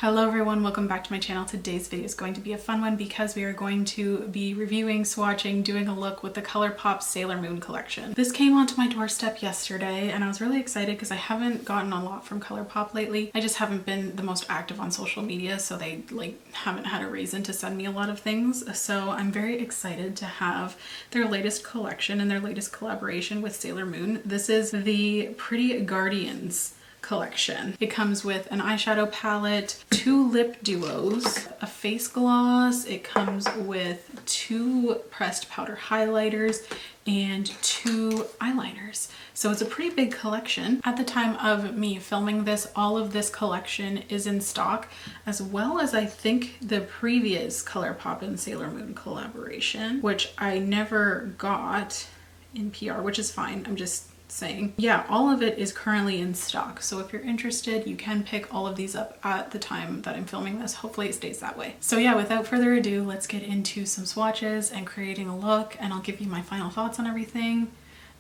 Hello everyone, welcome back to my channel. Today's video is going to be a fun one because we are going to be reviewing, swatching, doing a look with the Colourpop Sailor Moon collection. This came onto my doorstep yesterday and I was really excited because I haven't gotten a lot from Colourpop lately. I just haven't been the most active on social media, so they haven't had a reason to send me a lot of things. So I'm very excited to have their latest collection and their latest collaboration with Sailor Moon. This is the Pretty Guardians collection. It comes with an eyeshadow palette, 2 lip duos, a face gloss. It comes with 2 pressed powder highlighters and 2 eyeliners. So it's a pretty big collection. At the time of me filming this, all of this collection is in stock, as well as I think the previous Colourpop and Sailor Moon collaboration, which I never got in PR, which is fine. I'm just saying. Yeah, all of it is currently in stock. So if you're interested, you can pick all of these up at the time that I'm filming this. Hopefully it stays that way. So yeah, without further ado, let's get into some swatches and creating a look, and I'll give you my final thoughts on everything.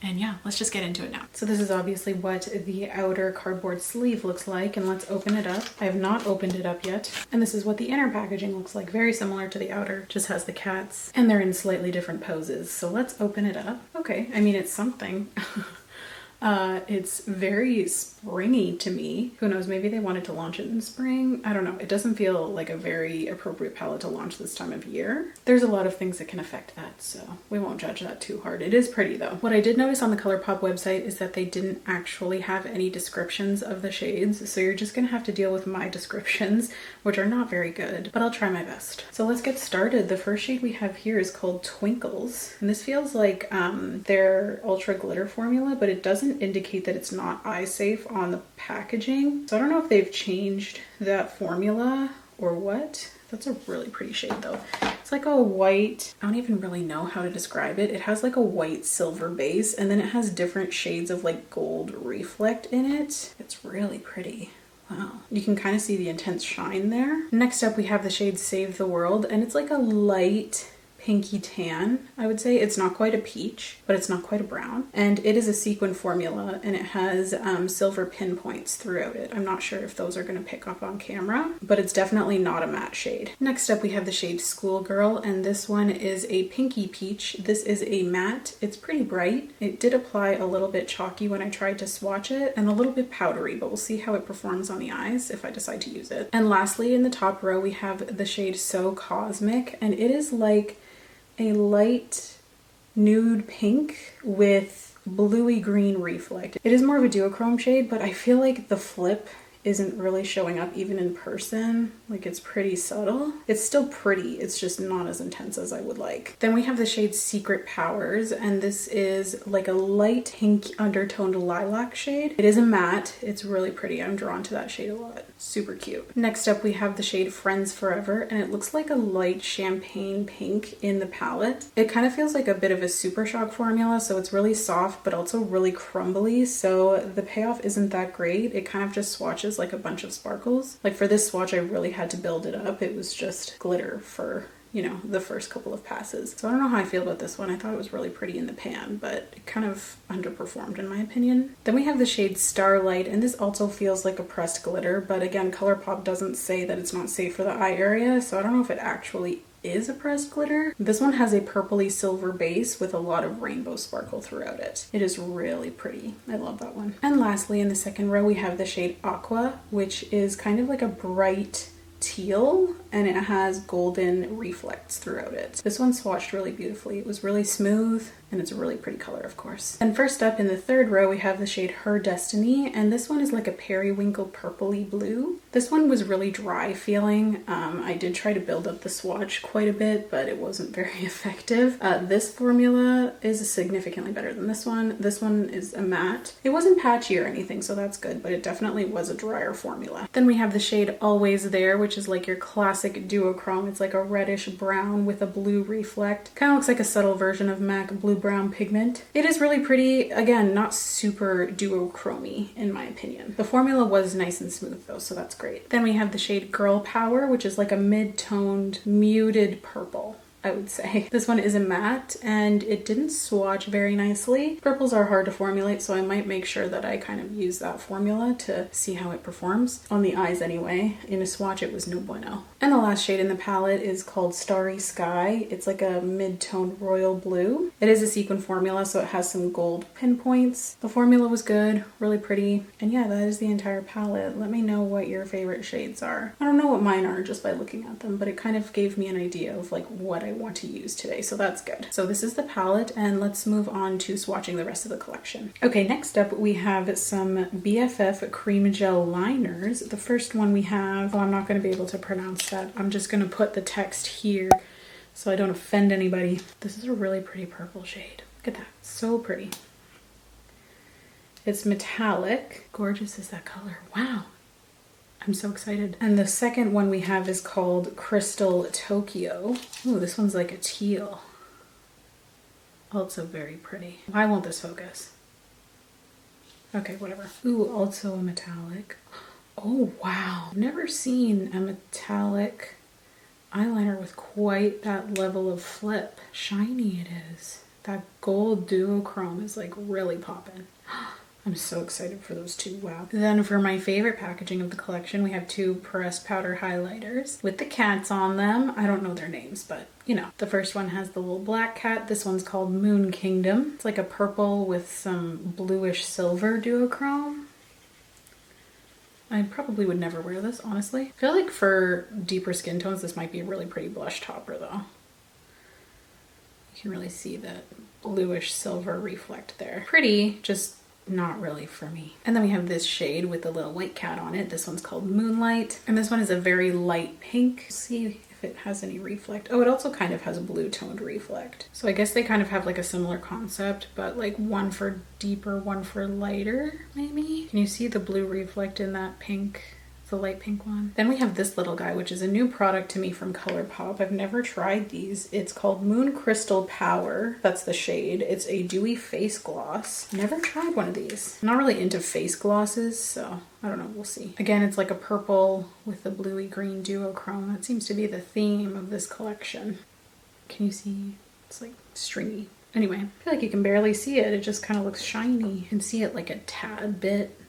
And yeah, let's just get into it now. So this is obviously what the outer cardboard sleeve looks like, and let's open it up. I have not opened it up yet. And this is what the inner packaging looks like. Very similar to the outer, just has the cats, and they're in slightly different poses. So let's open it up. Okay, I mean, it's something. It's very springy to me. Who knows, maybe they wanted to launch it in spring. I don't know. It doesn't feel like a very appropriate palette to launch this time of year. There's a lot of things that can affect that, so we won't judge that too hard. It is pretty though. What I did notice on the Colourpop website is that they didn't actually have any descriptions of the shades, so you're just gonna have to deal with my descriptions, which are not very good, but I'll try my best. So let's get started. The first shade we have here is called Twinkles, and this feels like their ultra glitter formula, but it doesn't indicate that it's not eye safe on the packaging. So I don't know if they've changed that formula or what. That's a really pretty shade though. It's like a white, I don't even really know how to describe it. It has like a white silver base, and then it has different shades of like gold reflect in it. It's really pretty. Wow. You can kind of see the intense shine there. Next up we have the shade Save the World, and it's like a light pinky tan, I would say. It's not quite a peach, but it's not quite a brown. And it is a sequin formula, and it has silver pinpoints throughout it. I'm not sure if those are going to pick up on camera, but it's definitely not a matte shade. Next up we have the shade Schoolgirl, and this one is a pinky peach. This is a matte. It's pretty bright. It did apply a little bit chalky when I tried to swatch it, and a little bit powdery, but we'll see how it performs on the eyes if I decide to use it. And lastly, in the top row we have the shade So Cosmic, and it is like a light nude pink with bluey green reflect. It is more of a duochrome shade, but I feel like the flip isn't really showing up even in person. Like, it's pretty subtle. It's still pretty, it's just not as intense as I would like. Then we have the shade Secret Powers, and this is like a light pink undertoned lilac shade. It is a matte. It's really pretty. I'm drawn to that shade a lot. Super cute. Next up we have the shade Friends Forever, and it looks like a light champagne pink in the palette. It kind of feels like a bit of a Super Shock formula, so it's really soft but also really crumbly, so the payoff isn't that great. It kind of just swatches like a bunch of sparkles. Like for this swatch I really had to build it up. It was just glitter for, you know, the first couple of passes. So I don't know how I feel about this one. I thought it was really pretty in the pan, but it kind of underperformed in my opinion. Then we have the shade Starlight, and this also feels like a pressed glitter, but again, Colourpop doesn't say that it's not safe for the eye area, so I don't know if it actually is a pressed glitter. This one has a purpley silver base with a lot of rainbow sparkle throughout it. It is really pretty. I love that one. And lastly, in the second row we have the shade Aqua, which is kind of like a bright teal, and it has golden reflects throughout it. This one swatched really beautifully. It was really smooth, and it's a really pretty color, of course. And first up in the third row we have the shade Her Destiny, and this one is like a periwinkle purpley blue. This one was really dry feeling. I did try to build up the swatch quite a bit, but it wasn't very effective. This formula is significantly better than this one. This one is a matte. It wasn't patchy or anything, so that's good, but it definitely was a drier formula. Then we have the shade Always There, which is like your classic duochrome. It's like a reddish brown with a blue reflect. Kind of looks like a subtle version of MAC Blue Brown pigment. It is really pretty. Again, not super duochrome-y in my opinion. The formula was nice and smooth though, so that's great. Then we have the shade Girl Power, which is like a mid-toned muted purple. I would say. This one is a matte and it didn't swatch very nicely. Purples are hard to formulate, so I might make sure that I kind of use that formula to see how it performs. On the eyes anyway. In a swatch it was no bueno. And the last shade in the palette is called Starry Sky. It's like a mid-toned royal blue. It is a sequin formula, so it has some gold pinpoints. The formula was good, really pretty. And yeah, that is the entire palette. Let me know what your favorite shades are. I don't know what mine are just by looking at them, but it kind of gave me an idea of like what I want to use today, so that's good. So this is the palette, and let's move on to swatching the rest of the collection. Okay, next up we have some BFF Cream Gel liners. The first one we have, oh, I'm not going to be able to pronounce that. I'm just going to put the text here so I don't offend anybody. This is a really pretty purple shade. Look at that, so pretty. It's metallic. Gorgeous is that color. Wow. I'm so excited. And the second one we have is called Crystal Tokyo. Ooh, this one's like a teal. Also very pretty. Why won't this focus? Okay, whatever. Ooh, also a metallic. Oh, wow. I've never seen a metallic eyeliner with quite that level of flip. Shiny it is. That gold duochrome is like really popping. I'm so excited for those two. Wow. Then for my favorite packaging of the collection, we have two pressed powder highlighters with the cats on them. I don't know their names, but you know. The first one has the little black cat. This one's called Moon Kingdom. It's like a purple with some bluish silver duochrome. I probably would never wear this, honestly. I feel like for deeper skin tones, this might be a really pretty blush topper though. You can really see that bluish silver reflect there. Pretty, just not really for me. And then we have this shade with a little white cat on it. This one's called Moonlight. And this one is a very light pink. Let's see if it has any reflect. Oh, it also kind of has a blue toned reflect. So I guess they kind of have like a similar concept, but like one for deeper, one for lighter, maybe. Can you see the blue reflect in that pink? The light pink one. Then we have this little guy, which is a new product to me from Colourpop. I've never tried these. It's called Moon Crystal Power. That's the shade. It's a dewy face gloss. Never tried one of these. I'm not really into face glosses, so I don't know, we'll see. Again, it's like a purple with the bluey green duochrome. That seems to be the theme of this collection. Can you see? It's like stringy. Anyway, I feel like you can barely see it. It just kind of looks shiny. You can see it like a tad bit,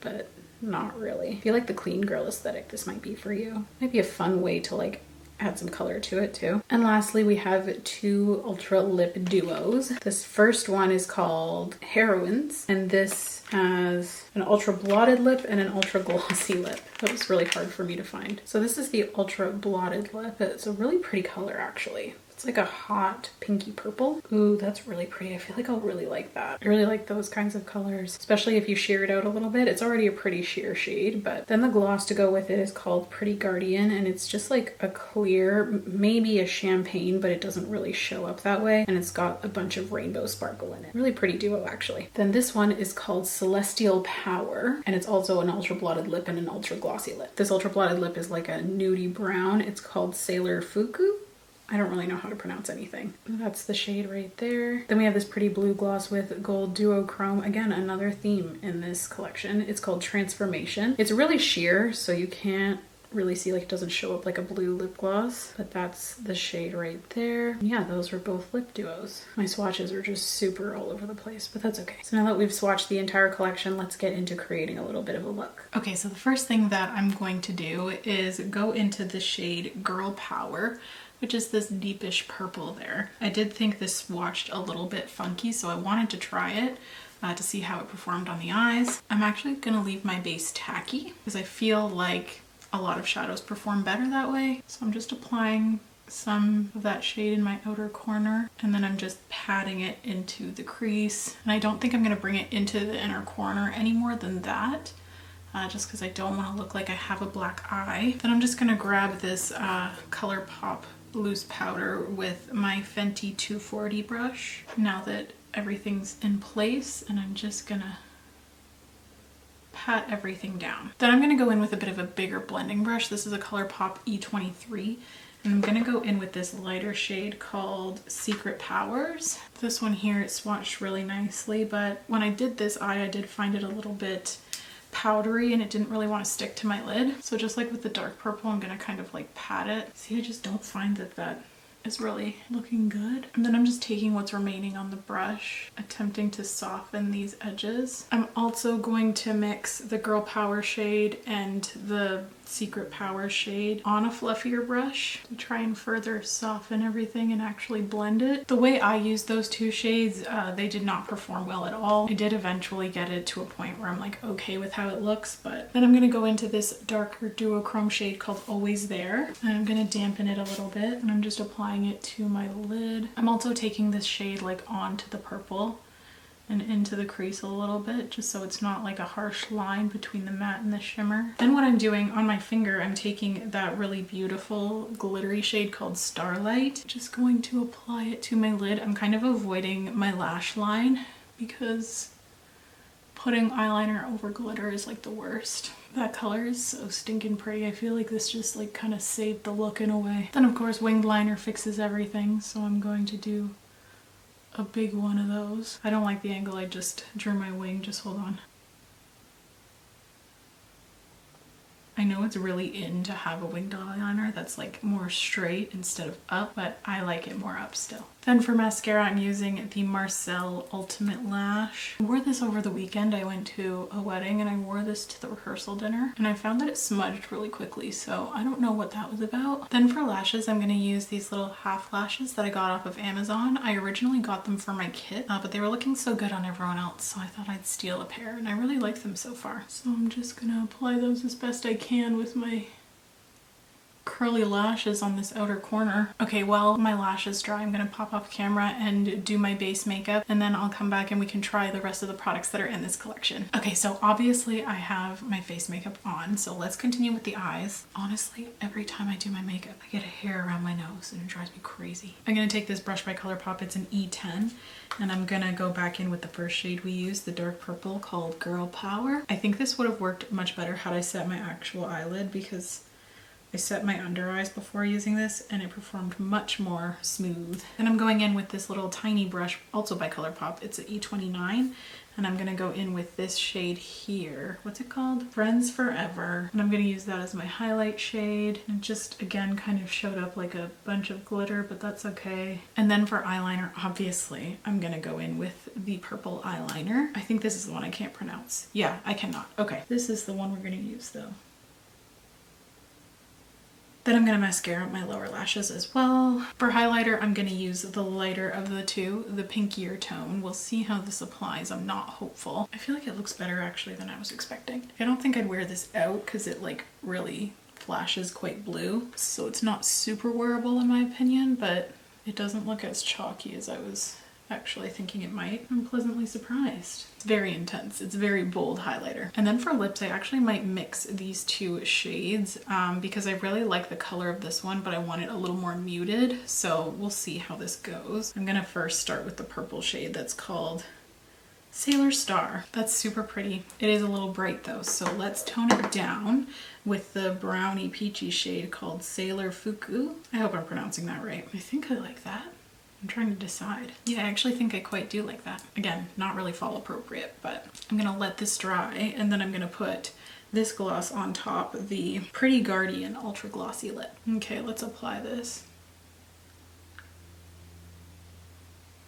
but not really. If you like the clean girl aesthetic, this might be for you. Might be a fun way to like add some color to it too. And lastly, we have two ultra lip duos. This first one is called Heroines, and this has an ultra blotted lip and an ultra glossy lip. That was really hard for me to find. So this is the ultra blotted lip. It's a really pretty color actually. It's like a hot pinky purple. Ooh, that's really pretty. I feel like I'll really like that. I really like those kinds of colors, especially if you sheer it out a little bit. It's already a pretty sheer shade, but then the gloss to go with it is called Pretty Guardian, and it's just like a clear, maybe a champagne, but it doesn't really show up that way. And it's got a bunch of rainbow sparkle in it. Really pretty duo actually. Then this one is called Celestial Power, and it's also an ultra blotted lip and an ultra glossy lip. This ultra blotted lip is like a nudie brown. It's called Sailor Fuku. I don't really know how to pronounce anything. That's the shade right there. Then we have this pretty blue gloss with gold duochrome. Again, another theme in this collection. It's called Transformation. It's really sheer, so you can't really see, like it doesn't show up like a blue lip gloss, but that's the shade right there. Yeah, those were both lip duos. My swatches are just super all over the place, but that's okay. So now that we've swatched the entire collection, let's get into creating a little bit of a look. Okay, so the first thing that I'm going to do is go into the shade Girl Power, which is this deepish purple there. I did think this swatched a little bit funky, so I wanted to try it to see how it performed on the eyes. I'm actually gonna leave my base tacky because I feel like a lot of shadows perform better that way. So I'm just applying some of that shade in my outer corner, and then I'm just patting it into the crease. And I don't think I'm gonna bring it into the inner corner any more than that, just because I don't want to look like I have a black eye. Then I'm just gonna grab this Colourpop loose powder with my Fenty 240 brush now that everything's in place, and I'm just gonna pat everything down. Then I'm gonna go in with a bit of a bigger blending brush. This is a Colourpop E23, and I'm gonna go in with this lighter shade called Secret Powers. This one here, it swatched really nicely, but when I did this eye, I did find it a little bit powdery and it didn't really want to stick to my lid. So just like with the dark purple, I'm gonna kind of like pat it. See, I just don't find that is really looking good. And then I'm just taking what's remaining on the brush, attempting to soften these edges. I'm also going to mix the Girl Power shade and the Secret Power shade on a fluffier brush to try and further soften everything and actually blend it. The way I used those two shades, they did not perform well at all. I did eventually get it to a point where I'm like okay with how it looks, but then I'm going to go into this darker duochrome shade called Always There, and I'm going to dampen it a little bit, and I'm just applying it to my lid. I'm also taking this shade like onto the purple and into the crease a little bit, just so it's not like a harsh line between the matte and the shimmer. Then what I'm doing on my finger, I'm taking that really beautiful glittery shade called Starlight, just going to apply it to my lid. I'm kind of avoiding my lash line because putting eyeliner over glitter is like the worst. That color is so stinking pretty. I feel like this just like kind of saved the look in a way. Then of course winged liner fixes everything, so I'm going to do a big one of those. I don't like the angle I just drew my wing, just hold on. I know it's really in to have a winged eyeliner that's like more straight instead of up, but I like it more up still. Then for mascara, I'm using the Marcel Ultimate Lash. I wore this over the weekend. I went to a wedding and I wore this to the rehearsal dinner, and I found that it smudged really quickly, so I don't know what that was about. Then for lashes, I'm going to use these little half lashes that I got off of Amazon. I originally got them for my kit, but they were looking so good on everyone else, so I thought I'd steal a pair, and I really like them so far. So I'm just going to apply those as best I can with my curly lashes on this outer corner. Okay, while my lashes dry, I'm gonna pop off camera and do my base makeup, and then I'll come back and we can try the rest of the products that are in this collection. Okay, so obviously I have my face makeup on, so let's continue with the eyes. Honestly, every time I do my makeup, I get a hair around my nose and it drives me crazy. I'm gonna take this brush by Colourpop, it's an E10, and I'm gonna go back in with the first shade we used, the dark purple called Girl Power. I think this would have worked much better had I set my actual eyelid, because I set my under eyes before using this and it performed much more smooth. And I'm going in with this little tiny brush, also by Colourpop. It's an E29, and I'm gonna go in with this shade here. What's it called? Friends Forever. And I'm gonna use that as my highlight shade. And it just, again, kind of showed up like a bunch of glitter, but that's okay. And then for eyeliner, obviously, I'm gonna go in with the purple eyeliner. I think this is the one I can't pronounce. Yeah, I cannot. Okay, this is the one we're gonna use though. Then I'm going to mascara up my lower lashes as well. For highlighter, I'm going to use the lighter of the two, the pinkier tone. We'll see how this applies. I'm not hopeful. I feel like it looks better actually than I was expecting. I don't think I'd wear this out because it like really flashes quite blue. So it's not super wearable in my opinion, but it doesn't look as chalky as I was actually thinking it might. I'm pleasantly surprised. It's very intense. It's very bold highlighter. And then for lips, I actually might mix these two shades because I really like the color of this one, but I want it a little more muted. So we'll see how this goes. I'm gonna first start with the purple shade that's called Sailor Star. That's super pretty. It is a little bright though, so let's tone it down with the brownie peachy shade called Sailor Fuku. I hope I'm pronouncing that right. I think I like that. I'm trying to decide. Yeah, I actually think I quite do like that. Again, not really fall appropriate, but I'm gonna let this dry, and then I'm gonna put this gloss on top, the Pretty Guardian Ultra Glossy Lip. Okay, let's apply this.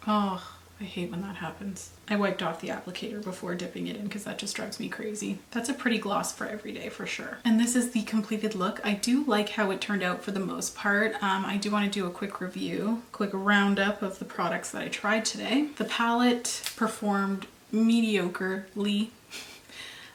Oh, I hate when that happens. I wiped off the applicator before dipping it in because that just drives me crazy. That's a pretty gloss for every day for sure. And this is the completed look. I do like how it turned out for the most part. I do want to do a quick review, quick roundup of the products that I tried today. The palette performed mediocrely.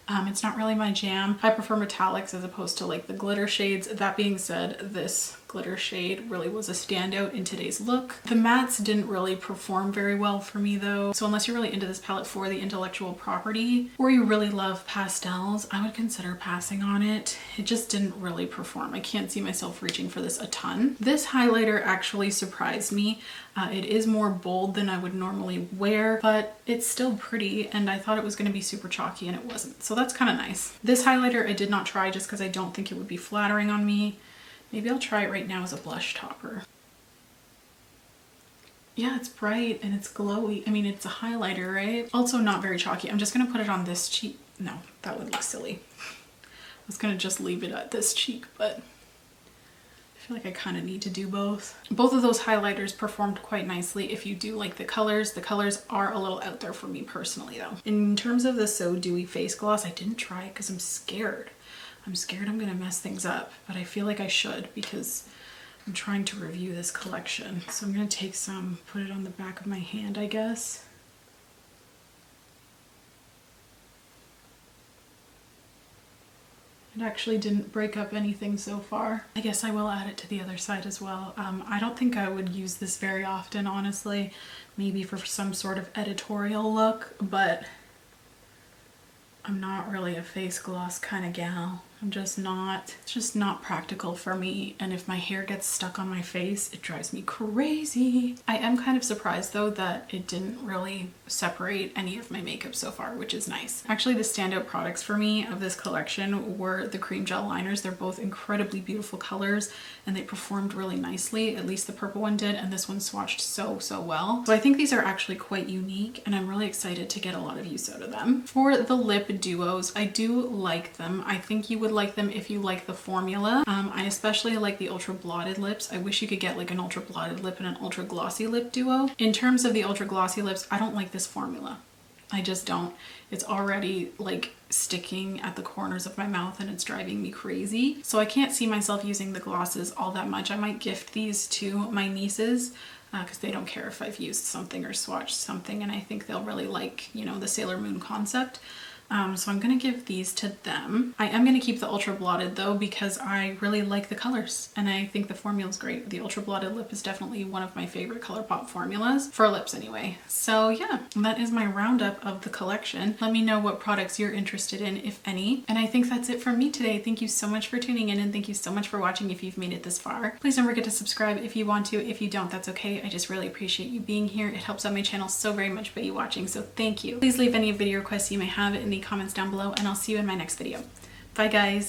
It's not really my jam. I prefer metallics as opposed to like the glitter shades. That being said, this glitter shade really was a standout in today's look. The mattes didn't really perform very well for me though. So unless you're really into this palette for the intellectual property, or you really love pastels, I would consider passing on it. It just didn't really perform. I can't see myself reaching for this a ton. This highlighter actually surprised me. It is more bold than I would normally wear, but it's still pretty, and I thought it was going to be super chalky and it wasn't. So that's kind of nice. This highlighter I did not try just because I don't think it would be flattering on me. Maybe I'll try it right now as a blush topper. Yeah, it's bright and it's glowy. I mean, it's a highlighter, right? Also not very chalky. I'm just gonna put it on this cheek. No, that would look silly. I was gonna just leave it at this cheek, but I feel like I kind of need to do both. Both of those highlighters performed quite nicely if you do like the colors. The colors are a little out there for me personally though. In terms of the So Dewy face gloss, I didn't try it because I'm scared. I'm scared I'm gonna mess things up, but I feel like I should because I'm trying to review this collection. So I'm gonna take some, put it on the back of my hand, I guess. It actually didn't break up anything so far. I guess I will add it to the other side as well. I don't think I would use this very often, honestly. Maybe for some sort of editorial look, but I'm not really a face gloss kind of gal. I'm just not, it's just not practical for me. And if my hair gets stuck on my face, it drives me crazy. I am kind of surprised though that it didn't really separate any of my makeup so far, which is nice. Actually, the standout products for me of this collection were the cream gel liners. They're both incredibly beautiful colors and they performed really nicely. At least the purple one did, and this one swatched so well. So I think these are actually quite unique and I'm really excited to get a lot of use out of them. For the lip duos, I do like them. I think you would like them if you like the formula. I especially like the ultra blotted lips. I wish you could get like an ultra blotted lip and an ultra glossy lip duo. In terms of the ultra glossy lips, I don't like this formula. I just don't. It's already like sticking at the corners of my mouth and it's driving me crazy. So I can't see myself using the glosses all that much. I might gift these to my nieces because they don't care if I've used something or swatched something, and I think they'll really like, you know, the Sailor Moon concept. So I'm gonna give these to them. I am gonna keep the ultra blotted though because I really like the colors and I think the formula is great. The ultra blotted lip is definitely one of my favorite Colourpop formulas, for lips anyway. So yeah, that is my roundup of the collection. Let me know what products you're interested in, if any. And I think that's it from me today. Thank you so much for tuning in and thank you so much for watching if you've made it this far. Please don't forget to subscribe if you want to. If you don't, that's okay. I just really appreciate you being here. It helps out my channel so very much by you watching, so thank you. Please leave any video requests you may have in the comments down below and I'll see you in my next video. Bye guys.